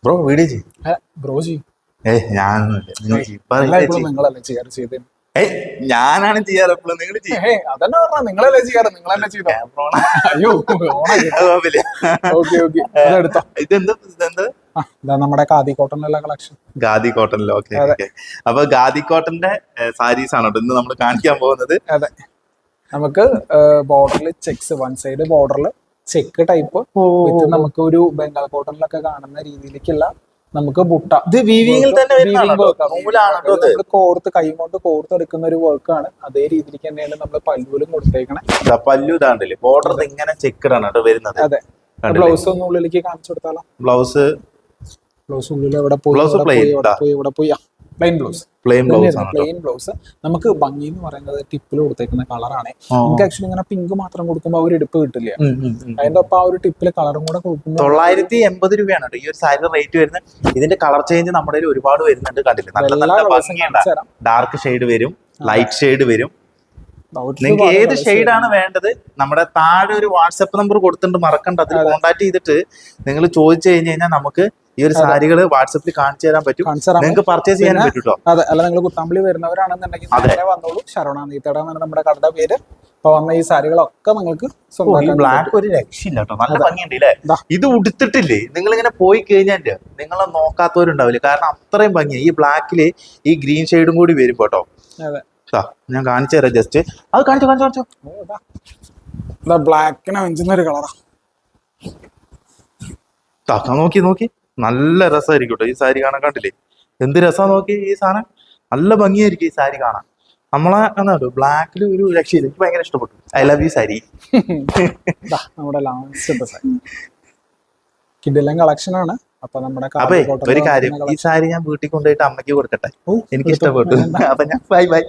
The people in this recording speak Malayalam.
ബ്രോ വീഡിയോ ചെയ്യും. ബ്രോ ചെയ്യും. നിങ്ങളല്ലേ ചെയ്യാറ് ചെയ്ത്? ഞാനാണ് ചെയ്യാറ് എപ്പോഴും. നിങ്ങൾ ചെയ്യും. അതന്നെ പറഞ്ഞ നിങ്ങളല്ലേ ചെയ്യാറ്, നിങ്ങൾ തന്നെ ചെയ്തോ. അയ്യോ ഓക്കെ ഓക്കെ അതെടുത്തോ. ഇതെന്ത് നമ്മുടെ ഖാദി കോട്ടണിലുള്ള കളക്ഷൻ. ഖാദി കോട്ടണിലോ? Okay okay. അപ്പൊ ഖാദി കോട്ടന്റെ സാരീസ് ആണ് ഇന്ന് നമ്മൾ കാണിക്കാൻ പോകുന്നത്. അതെ, നമുക്ക് ബോർഡറിൽ ചെക്സ്, വൺ സൈഡ് ബോർഡറിൽ ചെക്ക് ടൈപ്പ് വിത്ത് നമുക്ക് ഒരു ബംഗാൾ കോട്ടണിലൊക്കെ കാണുന്ന രീതിയിലേക്കുള്ള നമുക്ക് ബുട്ട കോർത്ത് കൈ കൊണ്ട് കോർത്തെടുക്കുന്ന ഒരു വർക്കാണ്. അതേ രീതിയിലേക്ക് തന്നെയാണ് നമ്മൾ പല്ലുവിലും കൊടുത്തേക്കണേ. പല്ലു ഇതാണ്ടല്ലേ ബോർഡർ ഇങ്ങനെ ചെക്കറാണ് വരുന്നത്. അതെ, ബ്ലൗസ് ഒന്ന് ഉള്ളിലേക്ക് കാണിച്ചു കൊടുത്താലോ? ബ്ലൗസ് ഉള്ളിൽ എവിടെ പോയി ഇവിടെ പോയി പ്ലെയിൻ ബ്ലൗസ്. പ്ലെയിൻ ബ്ലൗസ് നമുക്ക് ഭംഗി എന്ന് പറയുന്നത് ടിപ്പിൽ കൊടുത്തേക്കുന്ന കളറാണ്. നമുക്ക് ആക്ച്വലി ഇങ്ങനെ പിങ്ക് മാത്രം കൊടുക്കുമ്പോൾ ഒരു എടുപ്പ് കിട്ടില്ല. അതിന്റെ ഒപ്പം ആ ഒരു ടിപ്പില് കളറും കൂടെ കൊടുക്കുമ്പോൾ 980 രൂപയാണ് ഈ ഒരു സാരി റേറ്റ് വരുന്നത്. ഇതിന്റെ കളർ ചേഞ്ച് നമ്മുടെ ഒരുപാട് വരുന്നുണ്ട്. കണ്ടില്ലേ, നല്ല ഭംഗിയുണ്ട്. ഡാർക്ക് ഷെയ്ഡ് വരും, ലൈറ്റ് ഷെയ്ഡ് വരും. നിങ്ങൾക്ക് ഏത് ഷെയ്ഡാണ് വേണ്ടത് നമ്മുടെ താഴെ ഒരു വാട്സപ്പ് നമ്പർ കൊടുത്തിട്ട് മറക്കണ്ട. അതിൽ കോൺടാക്ട് ചെയ്തിട്ട് നിങ്ങൾ ചോദിച്ചു കഴിഞ്ഞാൽ നമുക്ക് ഈ ഒരു സാരികൾ വാട്സപ്പിൽ കാണിച്ചു തരാൻ പറ്റും. നിങ്ങൾക്ക് പർച്ചേസ് ചെയ്യാൻ പറ്റും. അതെ, അല്ല നിങ്ങൾ കുത്താമ്പളി വരുന്നവരാണെന്നുണ്ടെങ്കിൽ നേരെ വന്നോളൂ. ശരവണ നീത്തട എന്നാണ് നമ്മുടെ കടയുടെ പേര്. അപ്പൊ വന്ന ഈ സാരികളൊക്കെ നിങ്ങൾക്ക് ബ്ലാക്ക് ഒരു രക്ഷയില്ല കേട്ടോ, നല്ല ഭംഗിയുണ്ട് അല്ലേ? ഇത് ഉടുത്തിട്ടില്ലേ നിങ്ങൾ ഇങ്ങനെ പോയി കഴിഞ്ഞാൽ നിങ്ങളെ നോക്കാത്തവരുണ്ടാവില്ല. കാരണം അത്രയും ഭംഗിയാണ്. ഈ ബ്ലാക്കില് ഈ ഗ്രീൻ ഷെയ്ഡും കൂടി വരും കേട്ടോ. അതെ, ഞാൻ കാണിച്ചു തരാം. ജസ്റ്റ് അത് കാണിച്ചോ. ബ്ലാക്കിനെ വെഞ്ചുന്ന ഒരു കളറാ. നോക്കി നല്ല രസമായിരിക്കും കേട്ടോ ഈ സാരി കാണാൻ. കണ്ടില്ലേ എന്ത് രസാ നോക്കി. ഈ സാധനം നല്ല ഭംഗിയായിരിക്കും ഈ സാരി കാണാൻ. നമ്മളെ എന്നാ ബ്ലാക്കിൽ ഒരു രക്ഷയില്ല. എനിക്ക് ഭയങ്കര ഇഷ്ടപ്പെട്ടു. I love you sari. നമ്മുടെ ലാസ്റ്റത്തെ സാരി കിഡിലൻ കളക്ഷൻ ആണ്. അപ്പൊ നമ്മുടെ ഒരു കാര്യം, ഈ സാരി ഞാൻ വീട്ടിൽ കൊണ്ടുപോയിട്ട് അമ്മയ്ക്ക് കൊടുക്കട്ടെ. എനിക്ക് ഇഷ്ടപ്പെട്ടു. അപ്പൊ ഞാൻ ബൈ.